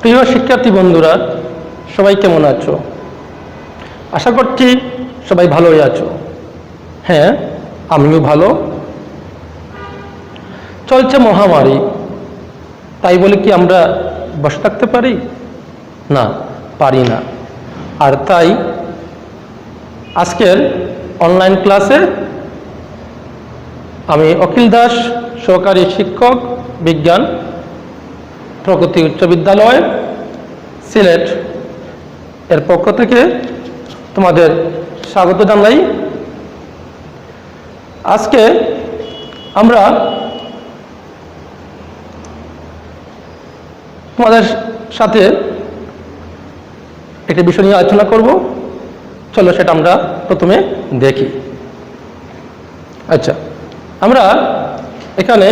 প্রিয় শিক্ষার্থী বন্ধুরা, সবাই কেমন আছো? আশা করছি সবাই ভালোই আছো। হ্যাঁ, আমিও ভালো। চলছে মহামারী, তাই বলে কি আমরা বসে থাকতে পারি? না, পারি না। আর তাই আজকের অনলাইন ক্লাসে আমি অখিল দাস, সহকারী শিক্ষক, বিজ্ঞান, প্রগতি উচ্চ বিদ্যালয়, সিলেট এর পক্ষ থেকে তোমাদের স্বাগত জানাই। আজকে আমরা তোমাদের সাথে একটি বিষয় নিয়ে আলোচনা করব। চলো সেটা আমরা প্রথমে দেখি। আচ্ছা, আমরা এখানে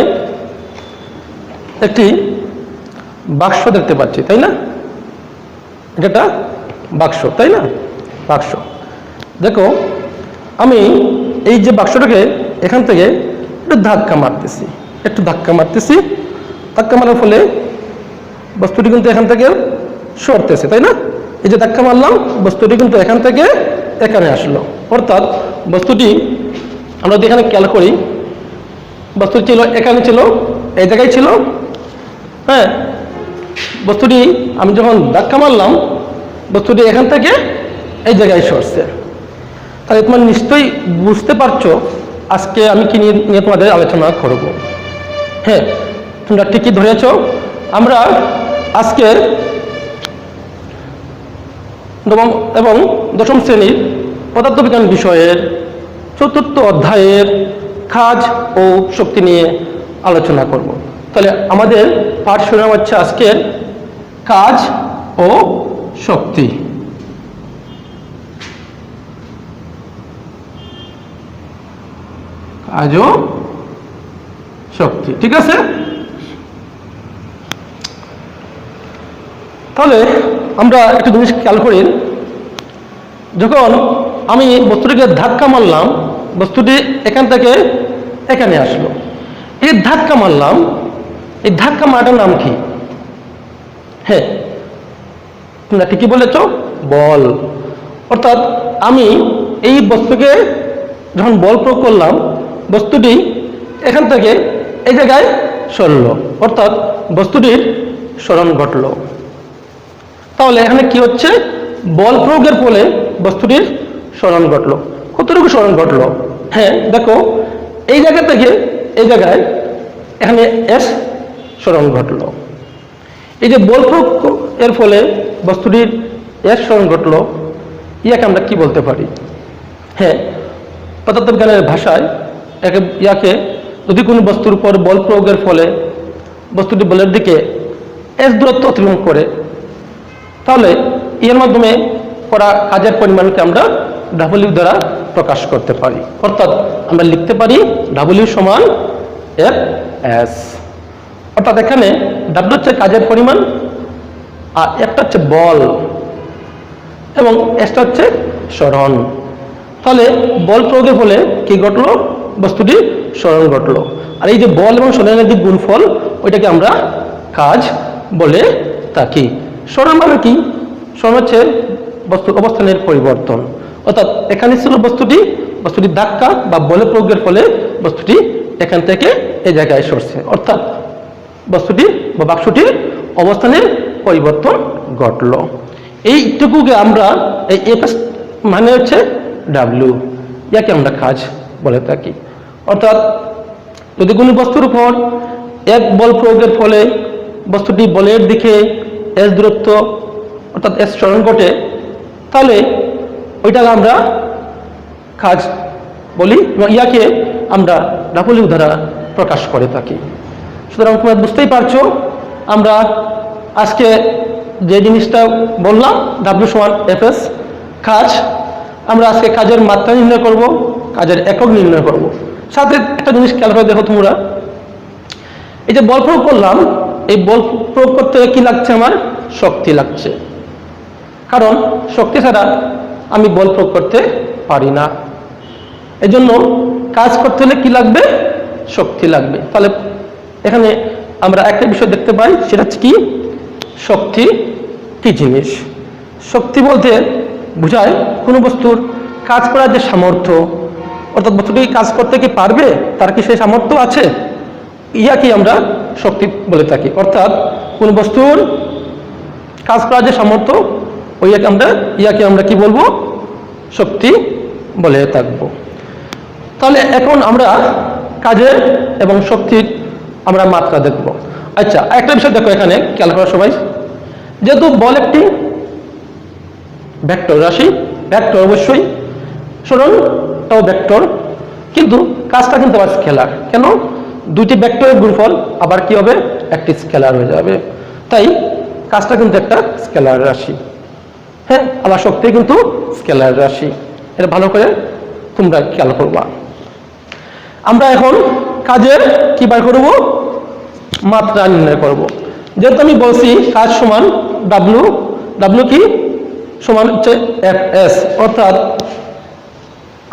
একটি বাক্স দেখতে পাচ্ছি, তাই না? এটা বাক্স, তাই না? বাক্স। দেখো, আমি এই যে বাক্সটাকে এখান থেকে একটু ধাক্কা মারতেছি, ধাক্কা মারার ফলে বস্তুটি কিন্তু এখান থেকে সরতেছে, তাই না? এই যে ধাক্কা মারলাম, বস্তুটি কিন্তু এখান থেকে এখানে আসলো। অর্থাৎ বস্তুটি আমরা যদি এখানে খেয়াল করি, বস্তুটি ছিল এখানে, ছিল এই জায়গায় ছিল। হ্যাঁ, বস্তুটি আমি যখন ধাক্কা মারলাম, বস্তুটি এখান থেকে এই জায়গায় সরছে। তাহলে তোমরা নিশ্চয়ই বুঝতে পারছো আজকে আমি কি নিয়ে তোমাদের আলোচনা করব। হ্যাঁ, তোমরা ঠিকই ধরেছ। আমরা আজকে এবং দশম শ্রেণীর পদার্থবিজ্ঞান বিষয়ের ৪র্থ অধ্যায়ের কাজ ও শক্তি নিয়ে আলোচনা করব। তাহলে আমাদের পাঠ শিরোনাম হচ্ছে আজকের কাজ ও শক্তি। কাজ ও শক্তি, ঠিক আছে? তাহলে আমরা একটা জিনিস খেয়াল করি, যখন আমি বস্তুটিকে ধাক্কা মারলাম, বস্তুটি এখান থেকে এখানে আসলো। এই ধাক্কা মারলাম, এই ধাক্কা মারাটার নাম কি? হ্যাঁ, তোমরা ঠিকই বলেছ, বল। অর্থাৎ আমি এই বস্তুকে যখন বল প্রয়োগ করলাম, বস্তুটি এখান থেকে এই জায়গায় সরল, অর্থাৎ বস্তুটির সরণ ঘটল। তাহলে এখানে কি হচ্ছে? বল প্রয়োগের ফলে বস্তুটির সরণ ঘটল। কতটুকু সরণ ঘটল? হ্যাঁ, দেখো, এই জায়গা থেকে এই জায়গায় এখানে এস সরণ ঘটল। এই যে বল প্রয়োগ এর ফলে বস্তুটির এস সরণ ঘটল, ইয়াকে আমরা কি বলতে পারি? হ্যাঁ, পদার্থবিজ্ঞানের ভাষায় ইয়াকে যদি কোনো বস্তুর উপর বল প্রয়োগের ফলে বস্তুটি বলের দিকে এস দূরত্ব অতিক্রম করে, তাহলে এর মাধ্যমে করা কাজের পরিমাণকে আমরা ডাব্লিউ দ্বারা প্রকাশ করতে পারি। অর্থাৎ আমরা লিখতে পারি ডাব্লিউ সমান এফ এস। অর্থাৎ এখানে ডাব্লিউ হচ্ছে কাজের পরিমাণ, আর একটা হচ্ছে বল এবং এসটা হচ্ছে সরণ। তাহলে বল প্রয়োগের ফলে কি ঘটলো? বস্তুটি সরণ ঘটলো। আর এই যে বল এবং সরণের যে গুণফল, ওইটাকে আমরা কাজ বলে থাকি। সরণ মানে কি? সরণ হচ্ছে বস্তুর অবস্থানের পরিবর্তন। অর্থাৎ এখানে ছিল বস্তুটির ধাক্কা বা বল প্রয়োগের ফলে বস্তুটি এখান থেকে এই জায়গায় সরছে। অর্থাৎ বস্তুটি বা বাক্সটির অবস্থানের পরিবর্তন ঘটল। এইটুকুকে আমরা এই এফ মানে হচ্ছে ডাব্লিউ, ইয়াকে আমরা কাজ বলে থাকি। অর্থাৎ যদি কোনো বস্তুর উপর এক বল প্রয়োগের ফলে বস্তুটি বলের দিকে এস দূরত্ব অর্থাৎ এস সরণ ঘটে, তাহলে ওইটাকে আমরা কাজ বলি এবং ইয়াকে আমরা ডাব্লিউ দ্বারা প্রকাশ করে থাকি। সুতরাং তোমরা বুঝতেই পারছো, আমরা আজকে যে জিনিসটা বললাম ডাব্লিউ সমান এফ এস কাজ, আমরা আজকে কাজের মাত্রা নির্ণয় করব, কাজের একক নির্ণয় করব। সাথে একটা জিনিস খেয়াল করে দেখো তোমরা, এই যে বল প্রয়োগ করলাম, এই বল প্রয়োগ করতে কি লাগছে? আমার শক্তি লাগছে। কারণ শক্তি ছাড়া আমি বল প্রয়োগ করতে পারি না। এজন্য কাজ করতে হলে কি লাগবে? শক্তি লাগবে। তাহলে এখানে আমরা একটা বিষয় দেখতে পাই, সেটা হচ্ছে কি? শক্তি কি জিনিস? শক্তি বলতে বোঝায় কোনো বস্তুর কাজ করার যে সামর্থ্য, অর্থাৎ বস্তুটি কাজ করতে কি পারবে, তার কি সেই সামর্থ্য আছে, ইয়াকে আমরা শক্তি বলে থাকি। অর্থাৎ কোনো বস্তুর কাজ করার যে সামর্থ্য, ইয়াকে আমরা কি বলবো? শক্তি বলে থাকবো। তাহলে এখন আমরা কাজের এবং শক্তির আমরা মাত্রা দেখব। আচ্ছা, একটা বিষয় দেখো এখানে খেয়াল করার সময়, যেহেতু বল একটি ভেক্টর রাশি, ভেক্টর অবশ্যই, সরণটাও ভেক্টর, কিন্তু কাজটা কিন্তু আবার স্কেলার। কেন? দুইটি ভেক্টরের গুণফল আবার কি হবে? একটি স্কেলার হয়ে যাবে। তাই কাজটা কিন্তু একটা স্কেলার রাশি। হ্যাঁ, আবার শক্তি কিন্তু স্কেলার রাশি। এটা ভালো করে তোমরা খেয়াল করবা। আমরা এখন কাজের কি বার করব? মাত্রা নির্ণয় করব। যেহেতু আমি বলছি কাজ সমান ডাব্লু, ডাব্লু কি সমান হচ্ছে এফ এস, অর্থাৎ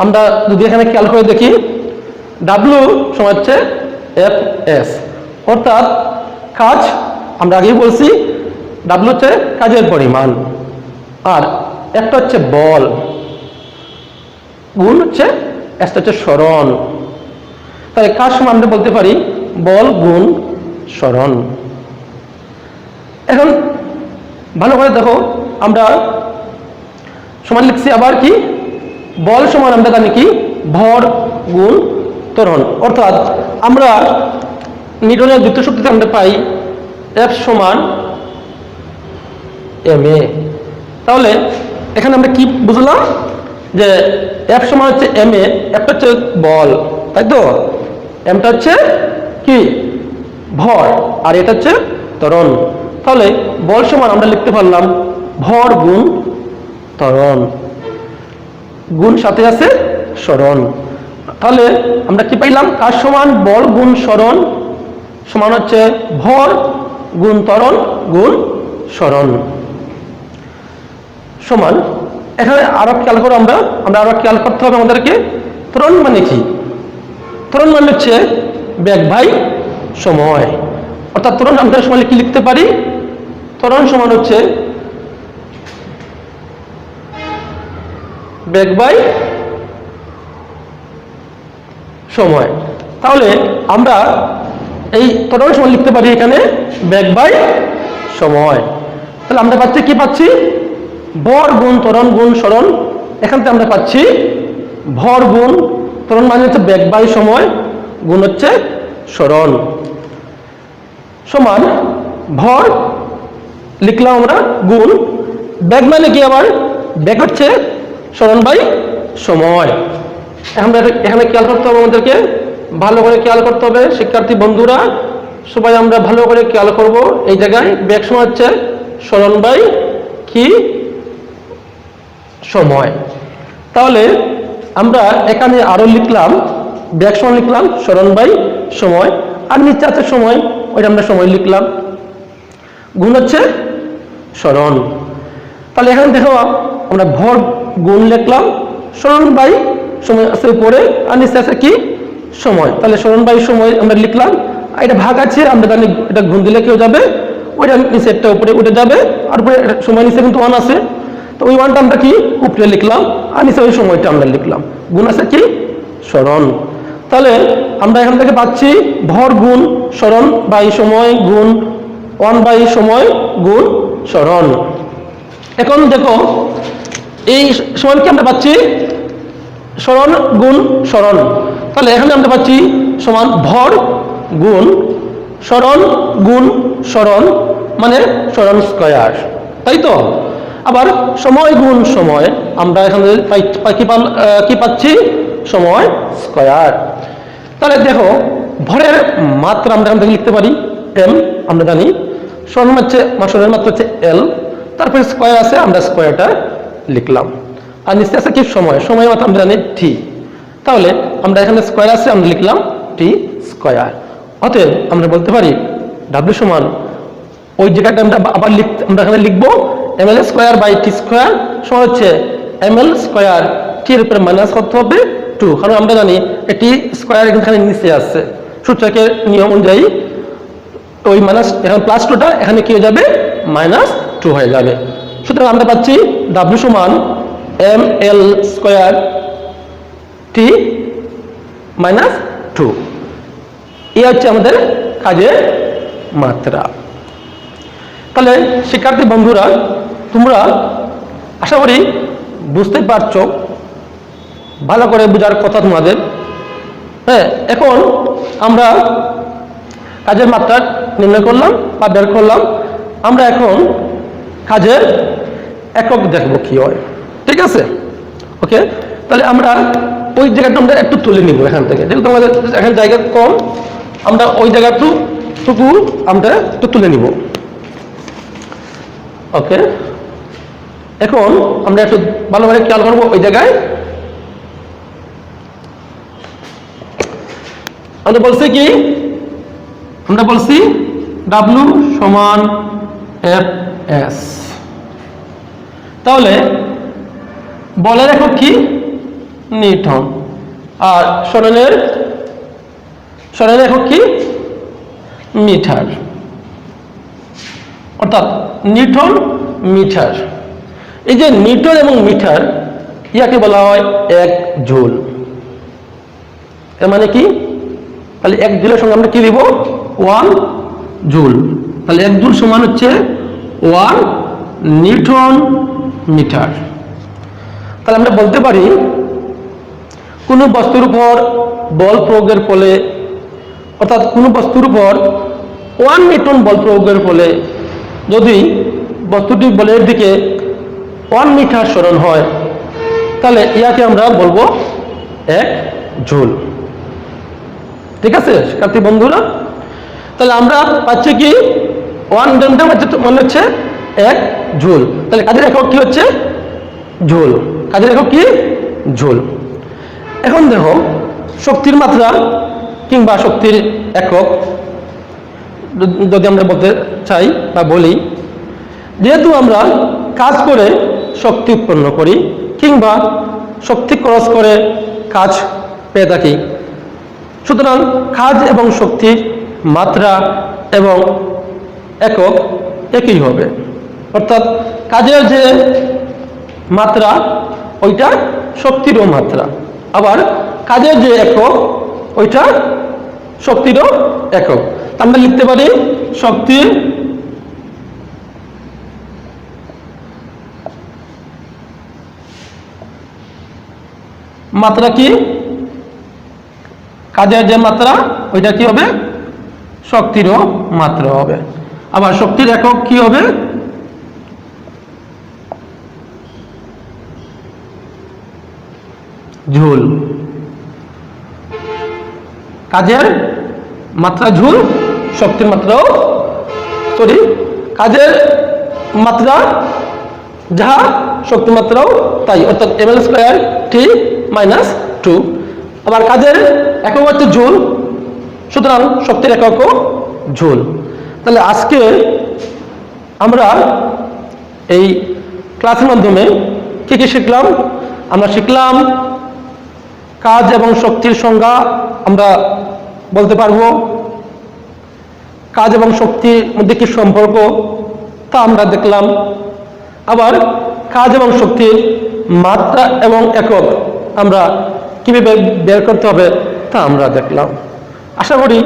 আমরা যদি এখানে খেয়াল করে দেখি ডাব্লু সমান হচ্ছে এফ এস, অর্থাৎ কাজ আমরা আগেই বলছি ডাব্লু হচ্ছে কাজের পরিমাণ, আর একটা হচ্ছে বল, গুণ হচ্ছে এসটা হচ্ছে সরণ। তাই কাজ সমান আমরা বলতে পারি বল গুণ সরণ। এখন ভালো করে দেখো, আমরা সমান লিখছি আবার কি? বল সমান আমরা জানি কি? ভর গুণ ত্বরণ। অর্থাৎ আমরা নিউটনের দ্বিতীয় সূত্রতে আমরা পাই এফ সমান এম এ। তাহলে এখানে আমরা কি বুঝলাম? যে এফ সমান হচ্ছে এম এ, এফটা হচ্ছে বল, তাই তো? এমটা হচ্ছে কি? ভর, আর এটা হচ্ছে ত্বরণ। তাহলে বল সমান আমরা লিখতে পারলাম ভর গুণ ত্বরণ, গুণ সাথে আছে সরণ। তাহলে আমরা কি পাইলাম? কাজ সমান বল গুণ সরণ সমান হচ্ছে ভর গুণ ত্বরণ গুণ সরণ সমান। এখানে আরো খেয়াল করো, আমরা আরো খেয়াল করতে হবে আমাদেরকে, ত্বরণ মানে কি? ত্বরণ মানে হচ্ছে বেগ বাই সময়। অর্থাৎ ত্বরণ আমরা সময় কি লিখতে পারি? ত্বরণ সমান হচ্ছে বেগ বাই সময়। তাহলে আমরা এই ত্বরণ সমান লিখতে পারি এখানে বেগ বাই সময়। তাহলে আমরা পাচ্ছি কি? পাচ্ছি ভর গুণ ত্বরণ গুণ সরণ। এখান থেকে আমরা পাচ্ছি ভর গুণ ত্বরণ মানে হচ্ছে বেগ বাই সময়, গুণ হচ্ছে সরণ, সমান ভর লিখলাম আমরা গুণ বেগ মানে কি? আবার বেগ হচ্ছে সরণ বাই সময়। এখানে খেয়াল করতে হবে আমাদেরকে, ভালো করে খেয়াল করতে হবে শিক্ষার্থী বন্ধুরা, সবাই আমরা ভালো করে খেয়াল করব। এই জায়গায় বেগ সমান হচ্ছে সরণ বাই কি? সময়। তাহলে আমরা এখানে আরো লিখলাম বেগ সমান লিখলাম সরণ বাই সময়, আর নিচে আছে সময়, ওইটা আমরা সময় লিখলাম, গুণ হচ্ছে সরণ। তাহলে এখানে দেখো আমরা ভর গুণ লিখলাম, সরণ বাই সময় আছে উপরে, আর নিচে আছে কি? সময়। তাহলে সরণ বাই সময় আমরা লিখলাম, আর এটা ভাগ আছে, আমরা জানি এটা গুণ দিলে কেউ যাবে, ওইটা নিচে একটা উপরে উঠে যাবে, আর উপরে সময় নিচে কিন্তু ওয়ান আছে, তো ওই ওয়ানটা আমরা কি উপরে লিখলাম, আর নিচে ওই সময়টা আমরা লিখলাম, গুণ আছে কি? সরণ। তাহলে আমরা এখান থেকে পাচ্ছি ভর গুণ সরণ বাই সময় গুণ ওয়ান বাই সময় গুণ সরণ। এখন দেখো এই সমানকে আমরা পাচ্ছি সরণ গুণ সরণ। তাহলে এখানে আমরা পাচ্ছি সমান ভর গুণ সরণ গুণ সরণ মানে সরণ স্কয়ার, তাই তো? আবার সময় গুণ সময় আমরা এখানে কি পাচ্ছি? সময় স্কয়ার। তাহলে দেখো ভরের মাত্রা আমরা এখান থেকে লিখতে পারি এম, আমরা জানি সরণ হচ্ছে সরণের মাত্রা হচ্ছে এল, তারপরে স্কয়ার আছে, আমরা স্কয়ারটা লিখলাম, আর নিচে আছে কি? সময়, সময়ের মাত্রা আমরা জানি টি। তাহলে আমরা এখানে স্কয়ার আছে, আমরা লিখলাম টি স্কয়ার। অতএব আমরা বলতে পারি ডাব্লিউ সমান ওই জায়গাটা আমরা আবার আমরা এখানে লিখবো M L square by T square সমান হচ্ছে এম এল স্কয়ার টি এর উপরে মাইনাস করতে হবে 2, কারণ আমরা জানি টি স্কয়ার এখানে নিচে আসছে, সূচকের নিয়ম অনুযায়ী ওই মাইনাস এখানে প্লাস 2টা এখানে কি হয়ে যাবে? মাইনাস 2 হয়ে যাবে। সুতরাং আমরা পাচ্ছি W সমান ml স্কয়ার t মাইনাস 2। এই হচ্ছে আমাদের কাজের মাত্রা। তাহলে শিক্ষার্থী বন্ধুরা, তোমরা আশা করি বুঝতে পারছো, ভালো করে বোঝার কথা তোমাদের। হ্যাঁ, এখন আমরা কাজের মাত্রা নির্ণয় করলাম বা বের করলাম। আমরা এখন কাজের একক দেখব কি হয়, ঠিক আছে? ওকে, তাহলে আমরা ওই জায়গাটা আমরা একটু তুলে নিব এখান থেকে, যেহেতু আমাদের এখানে জায়গা কম, আমরা ওই জায়গাটুকু আমরা একটু তুলে নিব। ওকে, এখন আমরা একটু ভালোভাবে খেয়াল করবো ওই জায়গায়। আমরা বলছি কি, আমরা বলছি W সমান Fs। তাহলে বলের একক কি? নিউটন। আর সরণের একক কি? মিটার। অর্থাৎ নিউটন মিটার। এই যে নিউটন এবং মিটার, ইয়াকে বলা হয় 1 জুল। এর মানে কি? তাহলে 1 জুলের সঙ্গে আমরা কি দিব? 1 জুল। তাহলে 1 জুল সমান হচ্ছে 1 নিউটন মিটার। তাহলে আমরা বলতে পারি কোনো বস্তুর উপর বল প্রয়োগের ফলে, অর্থাৎ কোনো বস্তুর উপর 1 নিউটন বল প্রয়োগের ফলে যদি বস্তুটি বলের দিকে 1 মিটার সরণ হয়, তাহলে ইয়াকে আমরা বলবো 1 জুল। ঠিক আছে শিক্ষার্থী বন্ধুরা? তাহলে আমরা পাচ্ছি কি 1 নিউটন মানে হচ্ছে 1 জুল। তাহলে কাজের একক কি হচ্ছে? জুল। কাজের একক কি? জুল। এখন দেখো, শক্তির মাত্রা কিংবা শক্তির একক যদি আমরা বলতে চাই বা বলি, যেহেতু আমরা কাজ করে শক্তি উৎপন্ন করি কিংবা শক্তি খরচ করে কাজ পেয়ে থাকি, সুতরাং কাজ এবং শক্তির মাত্রা এবং একক একই হবে। অর্থাৎ কাজের যে মাত্রা ওইটা শক্তিরও মাত্রা, আবার কাজের যে একক ওইটা শক্তিরও একক। আমরা লিখতে পারি শক্তির মাত্রা কি? কাজের যে মাত্রা ওইটা কি হবে? শক্তিরও মাত্রা হবে। আবার শক্তির একক কি হবে? জুল। কাজের মাত্রা জুল, শক্তির মাত্রাও কাজের মাত্রা যাহা শক্তি মাত্রাও তাই, অর্থাৎ ml স্কয়ার t মাইনাস 2। আবার কাজের একক হচ্ছে জুল, সুতরাং শক্তির এককও জুল। তাহলে আজকে আমরা এই ক্লাসের মাধ্যমে কি কি শিখলাম? আমরা শিখলাম কাজ এবং শক্তির সংজ্ঞা আমরা বলতে পারবো, কাজ এবং শক্তির মধ্যে কি সম্পর্ক তা আমরা দেখলাম। আবার কাজ এবং শক্তির মাত্রা এবং একক আমরা কিভাবে বের করতে হবে তা আমরা দেখলাম। আশা করি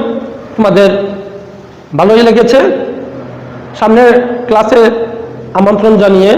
তোমাদের ভালোই লেগেছে। সামনের ক্লাসে আমন্ত্রণ জানিয়ে